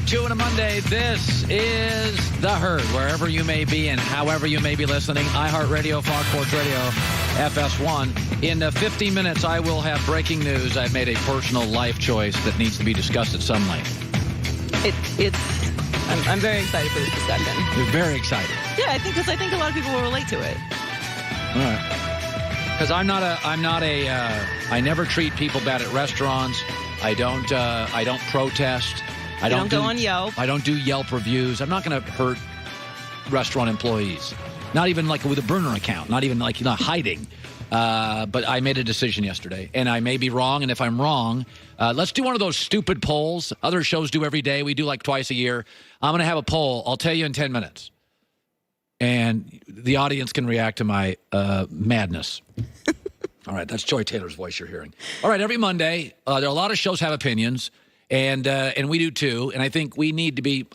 Hour 2 on a Monday. This is The Herd, wherever you may be and however you may be listening. iHeartRadio, Fox Sports Radio, FS1. In 15 minutes, I will have breaking news. I've made a personal life choice that needs to be discussed at some length. I'm very excited for this discussion. You're very excited. Yeah, I think a lot of people will relate to it. All right. Because I never treat people bad at restaurants. I don't protest. I don't go on Yelp. I don't do Yelp reviews. I'm not going to hurt restaurant employees. Not even like with a burner account. Not even like hiding. But I made a decision yesterday, and I may be wrong. And if I'm wrong, let's do one of those stupid polls. Other shows do every day. We do like twice a year. I'm going to have a poll. I'll tell you in 10 minutes. And the audience can react to my madness. All right, that's Joy Taylor's voice you're hearing. All right, every Monday, there are a lot of shows have opinions, and we do too. And I think we need to be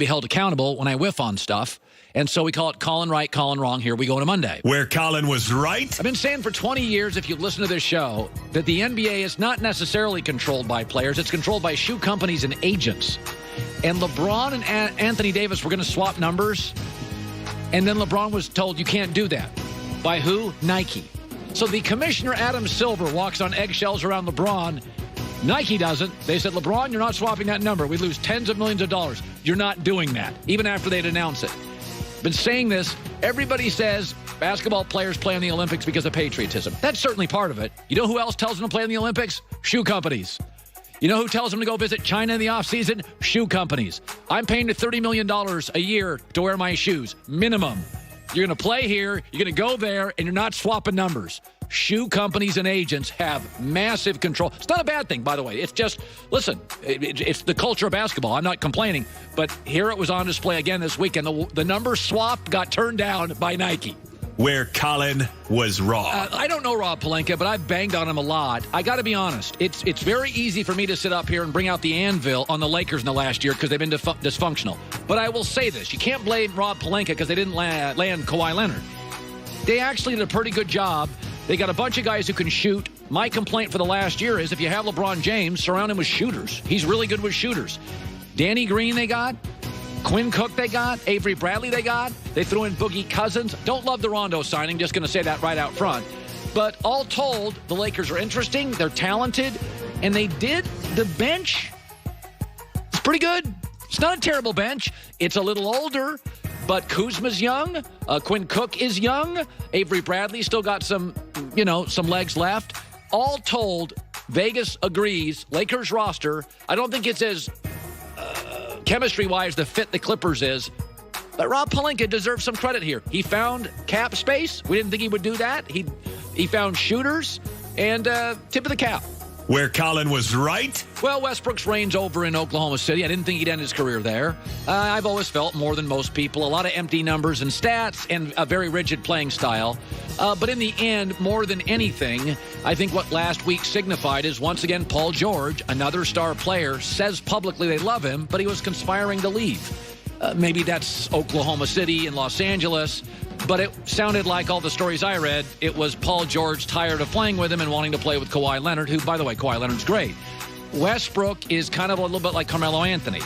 held accountable when I whiff on stuff. And so we call it Colin Right, Colin Wrong. Here we go on a Monday. Where Colin was right. I've been saying for 20 years, if you listen to this show, that the NBA is not necessarily controlled by players. It's controlled by shoe companies and agents. And LeBron and Anthony Davis were going to swap numbers. And then LeBron was told you can't do that. By who? Nike. So the commissioner, Adam Silver, walks on eggshells around LeBron. Nike doesn't. They said, LeBron, you're not swapping that number. We lose tens of millions of dollars. You're not doing that, even after they'd announce it. Been saying this. Everybody says basketball players play in the Olympics because of patriotism. That's certainly part of it. You know who else tells them to play in the Olympics? Shoe companies. You know who tells them to go visit China in the offseason? Shoe companies. I'm paying you $30 million a year to wear my shoes. Minimum. You're going to play here, you're going to go there, and you're not swapping numbers. Shoe companies and agents have massive control. It's not a bad thing, by the way. It's just, listen, it's the culture of basketball. I'm not complaining, but here it was on display again this weekend. The number swap got turned down by Nike. Where Colin was wrong. I don't know Rob Pelinka, but I've banged on him a lot. I got to be honest. It's very easy for me to sit up here and bring out the anvil on the Lakers in the last year because they've been dysfunctional. But I will say this. You can't blame Rob Pelinka because they didn't land Kawhi Leonard. They actually did a pretty good job. They got a bunch of guys who can shoot. My complaint for the last year is if you have LeBron James, surround him with shooters. He's really good with shooters. Danny Green they got. Quinn Cook they got. Avery Bradley they got. They threw in Boogie Cousins. Don't love the Rondo signing. Just going to say that right out front. But all told, the Lakers are interesting. They're talented. And they did the bench. It's pretty good. It's not a terrible bench. It's a little older. But Kuzma's young. Quinn Cook is young. Avery Bradley still got some legs left. All told, Vegas agrees. Lakers roster, I don't think it's as chemistry-wise the fit the Clippers is. But Rob Pelinka deserves some credit here. He found cap space. We didn't think he would do that. He found shooters. And tip of the cap. Where Colin was right? Well, Westbrook's reign's over in Oklahoma City. I didn't think he'd end his career there. I've always felt more than most people. A lot of empty numbers and stats and a very rigid playing style. But in the end, more than anything, I think what last week signified is, once again, Paul George, another star player, says publicly they love him, but he was conspiring to leave. Maybe that's Oklahoma City and Los Angeles. But it sounded like all the stories I read, it was Paul George tired of playing with him and wanting to play with Kawhi Leonard, who, by the way, Kawhi Leonard's great. Westbrook is kind of a little bit like Carmelo Anthony.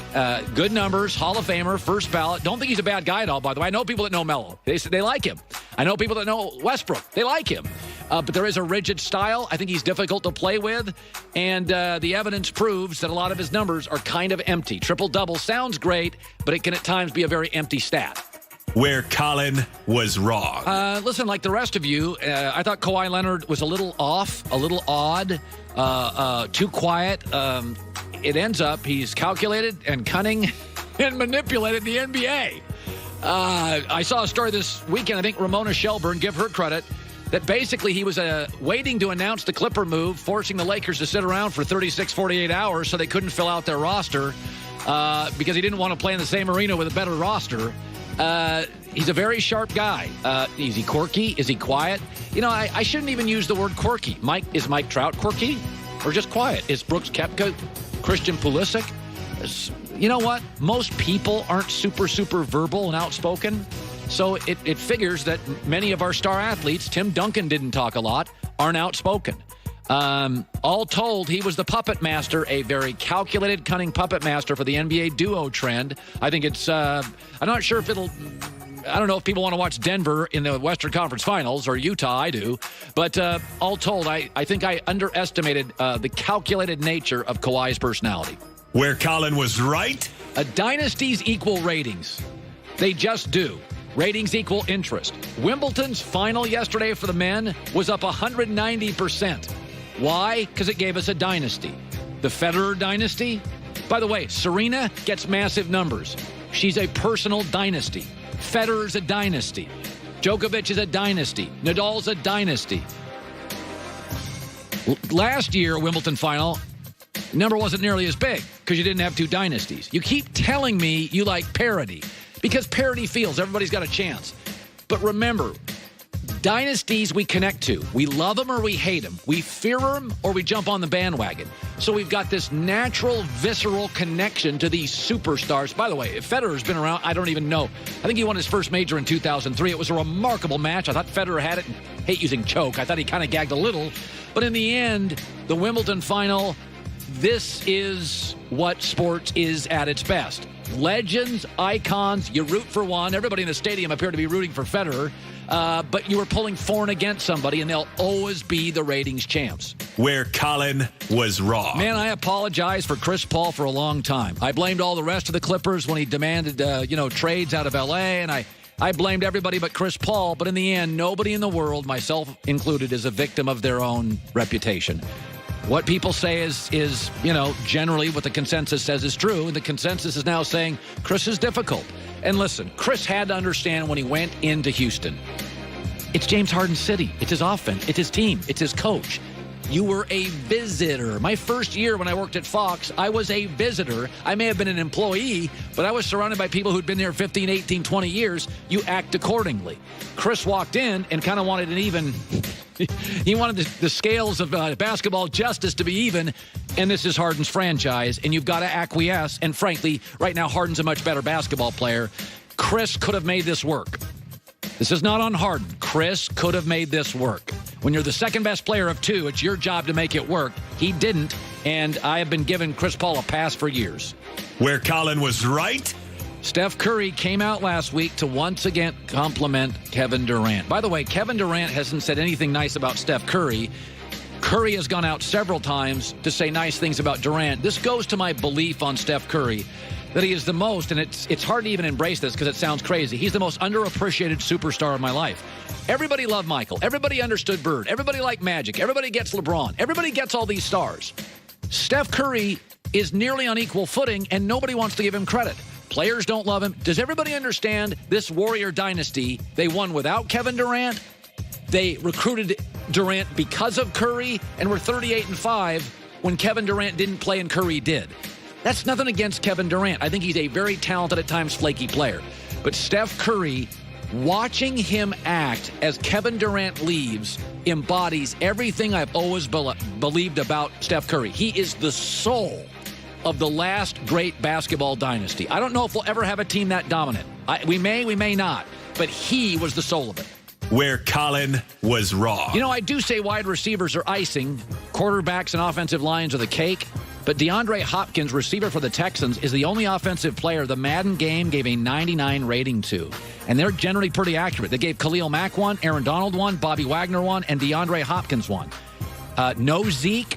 Good numbers, Hall of Famer, first ballot. Don't think he's a bad guy at all, by the way. I know people that know Melo. They like him. I know people that know Westbrook. They like him. But there is a rigid style. I think he's difficult to play with. And the evidence proves that a lot of his numbers are kind of empty. Triple-double sounds great, but it can at times be a very empty stat. Where Colin was wrong. Listen, like the rest of you, I thought Kawhi Leonard was a little off, a little odd, too quiet. It ends up he's calculated and cunning and manipulated the NBA. I saw a story this weekend, I think Ramona Shelburne, give her credit, that basically he was waiting to announce the Clipper move, forcing the Lakers to sit around for 36, 48 hours so they couldn't fill out their roster because he didn't want to play in the same arena with a better roster. He's a very sharp guy. Is he quirky? Is he quiet? You know, I shouldn't even use the word quirky. Is Mike Trout quirky or just quiet? Is Brooks Koepka, Christian Pulisic? You know what? Most people aren't super verbal and outspoken. So it figures that many of our star athletes, Tim Duncan didn't talk a lot, aren't outspoken. All told, he was the puppet master, a very calculated, cunning puppet master for the NBA duo trend. I think it's, I'm not sure if I don't know if people want to watch Denver in the Western Conference Finals or Utah. I do. But all told, I think I underestimated the calculated nature of Kawhi's personality. Where Colin was right? Dynasties equal ratings. They just do. Ratings equal interest. Wimbledon's final yesterday for the men was up 190%. Why? Because it gave us a dynasty. The Federer dynasty? By the way, Serena gets massive numbers. She's a personal dynasty. Federer's a dynasty. Djokovic is a dynasty. Nadal's a dynasty. Last year, Wimbledon final, number wasn't nearly as big because you didn't have two dynasties. You keep telling me you like parity because parity feels everybody's got a chance. But remember, dynasties we connect to. We love them or we hate them. We fear them or we jump on the bandwagon. So we've got this natural, visceral connection to these superstars. By the way, if Federer's been around, I don't even know. I think he won his first major in 2003. It was a remarkable match. I thought Federer had it. I hate using choke. I thought he kind of gagged a little. But in the end, the Wimbledon final, this is what sports is at its best. Legends, icons, you root for one. Everybody in the stadium appeared to be rooting for Federer. But you were pulling for and against somebody, and they'll always be the ratings champs. Where Colin was wrong. Man, I apologize for Chris Paul for a long time. I blamed all the rest of the Clippers when he demanded, trades out of L.A., and I blamed everybody but Chris Paul. But in the end, nobody in the world, myself included, is a victim of their own reputation. What people say is generally what the consensus says is true, and the consensus is now saying Chris is difficult. And listen, Chris had to understand when he went into Houston, it's James Harden's city. It's his offense. It's his team. It's his coach. You were a visitor. My first year when I worked at Fox, I was a visitor. I may have been an employee, but I was surrounded by people who'd been there 15, 18, 20 years. You act accordingly. Chris walked in and kind of wanted an even... He wanted the scales of basketball justice to be even, and this is Harden's franchise, and you've got to acquiesce. And frankly, right now, Harden's a much better basketball player. Chris could have made this work. This is not on Harden. Chris could have made this work. When you're the second best player of two, it's your job to make it work. He didn't, and I have been giving Chris Paul a pass for years. Where Colin was right? Steph Curry came out last week to once again compliment Kevin Durant. By the way, Kevin Durant hasn't said anything nice about Steph Curry. Curry has gone out several times to say nice things about Durant. This goes to my belief on Steph Curry, that he is the most, and it's hard to even embrace this because it sounds crazy, he's the most underappreciated superstar of my life. Everybody loved Michael. Everybody understood Bird. Everybody liked Magic. Everybody gets LeBron. Everybody gets all these stars. Steph Curry is nearly on equal footing, and nobody wants to give him credit. Players don't love him. Does everybody understand this Warrior dynasty? They won without Kevin Durant. They recruited Durant because of Curry and were 38-5 when Kevin Durant didn't play and Curry did. That's nothing against Kevin Durant. I think he's a very talented, at times flaky player. But Steph Curry, watching him act as Kevin Durant leaves, embodies everything I've always believed about Steph Curry. He is the soul of the last great basketball dynasty. I don't know if we'll ever have a team that dominant. We may not, but he was the soul of it. Where Colin was wrong. I do say wide receivers are icing. Quarterbacks and offensive lines are the cake. But DeAndre Hopkins, receiver for the Texans, is the only offensive player the Madden game gave a 99 rating to. And they're generally pretty accurate. They gave Khalil Mack one, Aaron Donald one, Bobby Wagner one, and DeAndre Hopkins one. No Zeke.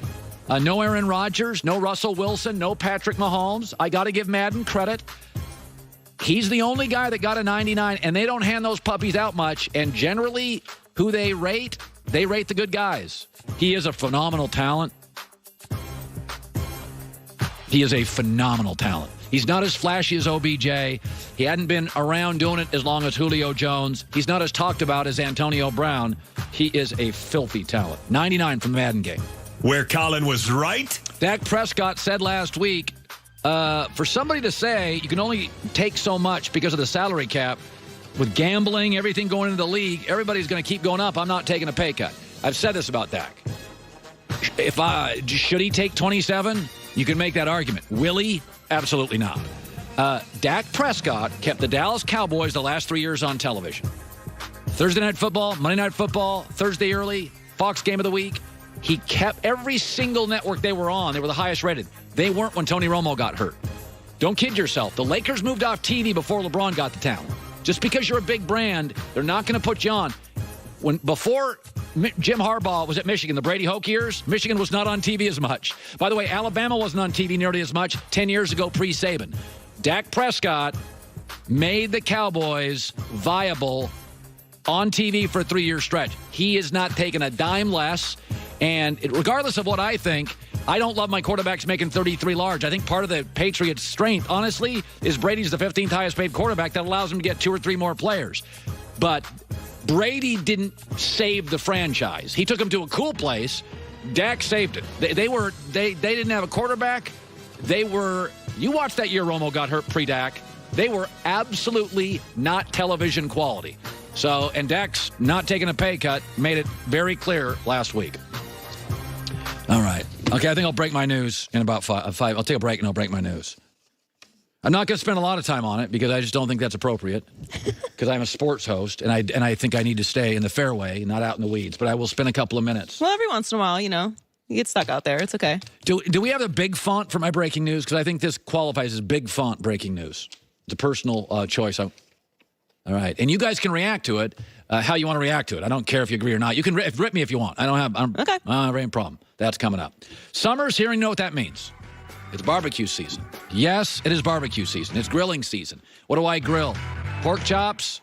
No Aaron Rodgers, no Russell Wilson, no Patrick Mahomes. I got to give Madden credit. He's the only guy that got a 99, and they don't hand those puppies out much. And generally, who they rate the good guys. He is a phenomenal talent. He is a phenomenal talent. He's not as flashy as OBJ. He hadn't been around doing it as long as Julio Jones. He's not as talked about as Antonio Brown. He is a filthy talent. 99 from the Madden game. Where Colin was right? Dak Prescott said last week, for somebody to say you can only take so much because of the salary cap, with gambling, everything going into the league, everybody's going to keep going up. I'm not taking a pay cut. I've said this about Dak. Should he take 27? You can make that argument. Will he? Absolutely not. Dak Prescott kept the Dallas Cowboys the last 3 years on television. Thursday Night Football, Monday Night Football, Thursday early, Fox Game of the Week. He kept every single network they were on. They were the highest rated. They weren't when Tony Romo got hurt. Don't kid yourself. The Lakers moved off TV before LeBron got to town. Just because you're a big brand, they're not going to put you on. Before Jim Harbaugh was at Michigan, the Brady Hoke years, Michigan was not on TV as much. By the way, Alabama wasn't on TV nearly as much 10 years ago pre-Saban. Dak Prescott made the Cowboys viable on TV for a 3-year stretch. He has not taken a dime less. And regardless of what I think, I don't love my quarterbacks making 33 large. I think part of the Patriots' strength, honestly, is Brady's the 15th highest paid quarterback that allows him to get 2 or 3 more players. But Brady didn't save the franchise. He took him to a cool place. Dak saved it. They didn't have a quarterback. You watched that year Romo got hurt pre-Dak. They were absolutely not television quality. So, and Dak's not taking a pay cut, made it very clear last week. All right. Okay, I think I'll break my news in about five. I'll take a break and I'll break my news. I'm not going to spend a lot of time on it because I just don't think that's appropriate because I'm a sports host and I think I need to stay in the fairway, not out in the weeds. But I will spend a couple of minutes. Well, every once in a while, you get stuck out there. It's okay. Do we have a big font for my breaking news? Because I think this qualifies as big font breaking news. It's a personal choice. All right. And you guys can react to it how you want to react to it. I don't care if you agree or not. You can rip me if you want. I don't have any problem. That's coming up. Summer's here, and you know what that means. It's barbecue season. Yes, it is barbecue season. It's grilling season. What do I grill? Pork chops,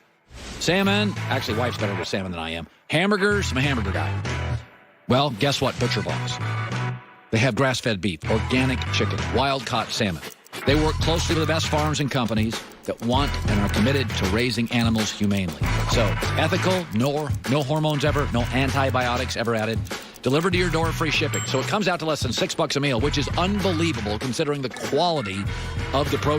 salmon. Actually, wife's better with salmon than I am. Hamburgers. I'm a hamburger guy. Well, guess what? Butcher Boss. They have grass-fed beef, organic chicken, wild-caught salmon. They work closely with the best farms and companies that want and are committed to raising animals humanely. So, ethical, no hormones ever, no antibiotics ever added. Delivered to your door, free shipping. So it comes out to less than $6 a meal, which is unbelievable considering the quality of the protein.